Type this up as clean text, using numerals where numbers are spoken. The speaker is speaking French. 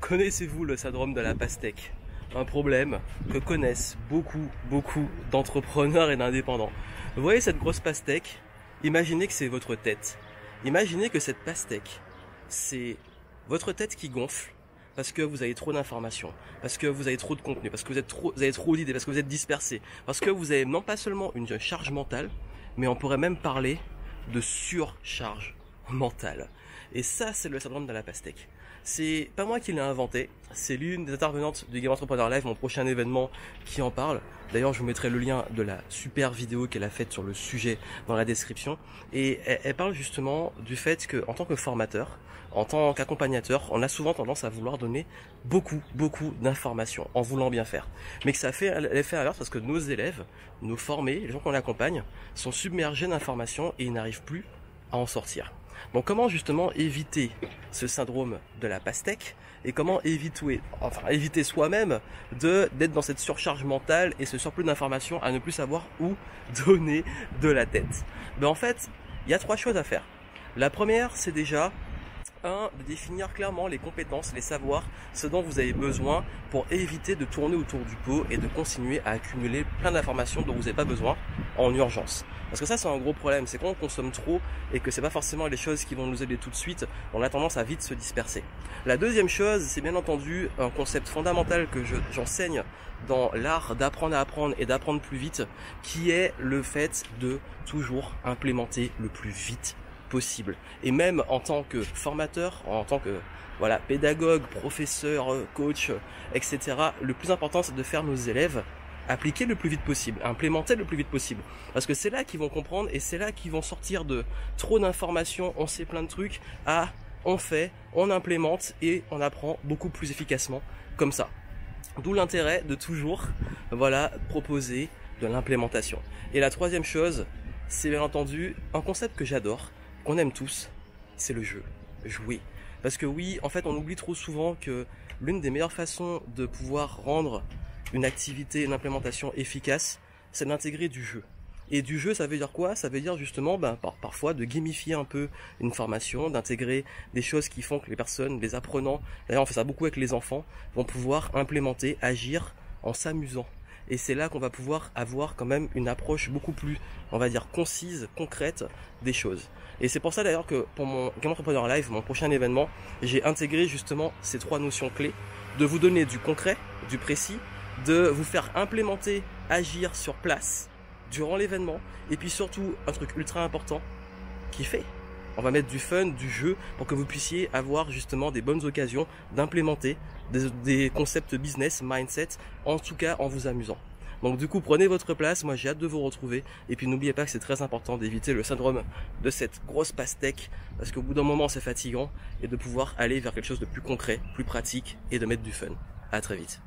Connaissez-vous le syndrome de la pastèque? Un problème que connaissent beaucoup d'entrepreneurs et d'indépendants. Vous voyez cette grosse pastèque? Imaginez que c'est votre tête. Imaginez que cette pastèque, c'est votre tête qui gonfle parce que vous avez trop d'informations, parce que vous avez trop de contenu, parce que vous avez trop d'idées, parce que vous êtes dispersé, parce que vous avez non pas seulement une charge mentale, mais on pourrait même parler de surcharge mentale. Et ça, c'est le syndrome de la pastèque. C'est pas moi qui l'ai inventé, c'est l'une des intervenantes du Game Entrepreneur Live, mon prochain événement, qui en parle. D'ailleurs, je vous mettrai le lien de la super vidéo qu'elle a faite sur le sujet dans la description. Et elle parle justement du fait que, en tant que formateur, en tant qu'accompagnateur, on a souvent tendance à vouloir donner beaucoup d'informations en voulant bien faire. Mais que ça fait l'effet inverse parce que nos élèves, nos formés, les gens qu'on accompagne, sont submergés d'informations et ils n'arrivent plus à en sortir. Donc comment justement éviter ce syndrome de la pastèque et comment éviter soi-même d'être dans cette surcharge mentale et ce surplus d'informations à ne plus savoir où donner de la tête. Ben en fait, il y a 3 choses à faire. La première, c'est déjà de définir clairement les compétences, les savoirs, ce dont vous avez besoin pour éviter de tourner autour du pot et de continuer à accumuler plein d'informations dont vous n'avez pas besoin en urgence. Parce que ça, c'est un gros problème, c'est quand on consomme trop et que c'est pas forcément les choses qui vont nous aider tout de suite, on a tendance à vite se disperser. La deuxième chose, c'est bien entendu un concept fondamental que j'enseigne dans l'art d'apprendre à apprendre et d'apprendre plus vite, qui est le fait de toujours implémenter le plus vite possible. Et même en tant que formateur, en tant que pédagogue, professeur, coach, etc., le plus important, c'est de faire nos élèves appliquer le plus vite possible, implémenter le plus vite possible. Parce que c'est là qu'ils vont comprendre et c'est là qu'ils vont sortir de trop d'informations, on sait plein de trucs, à on fait, on implémente et on apprend beaucoup plus efficacement comme ça. D'où l'intérêt de toujours proposer de l'implémentation. Et la troisième chose, c'est bien entendu un concept que j'adore, qu'on aime tous, c'est le jeu, jouer. Parce que oui, en fait, on oublie trop souvent que l'une des meilleures façons de pouvoir rendre une activité, une implémentation efficace, c'est d'intégrer du jeu. Et du jeu, ça veut dire quoi? Ça veut dire justement parfois de gamifier un peu une formation, d'intégrer des choses qui font que les personnes, les apprenants, d'ailleurs on fait ça beaucoup avec les enfants, vont pouvoir implémenter, agir en s'amusant. Et c'est là qu'on va pouvoir avoir quand même une approche beaucoup plus, on va dire, concise, concrète des choses. Et c'est pour ça d'ailleurs que pour mon Game Entrepreneur Live, mon prochain événement, j'ai intégré justement ces 3 notions clés, de vous donner du concret, du précis, de vous faire implémenter, agir sur place durant l'événement, et puis surtout un truc ultra important, kiffer. On va mettre du fun, du jeu, pour que vous puissiez avoir justement des bonnes occasions d'implémenter des concepts business, mindset, en tout cas en vous amusant. Donc du coup, prenez votre place, moi j'ai hâte de vous retrouver, et puis n'oubliez pas que c'est très important d'éviter le syndrome de cette grosse pastèque, parce qu'au bout d'un moment c'est fatigant, et de pouvoir aller vers quelque chose de plus concret, plus pratique, et de mettre du fun. À très vite.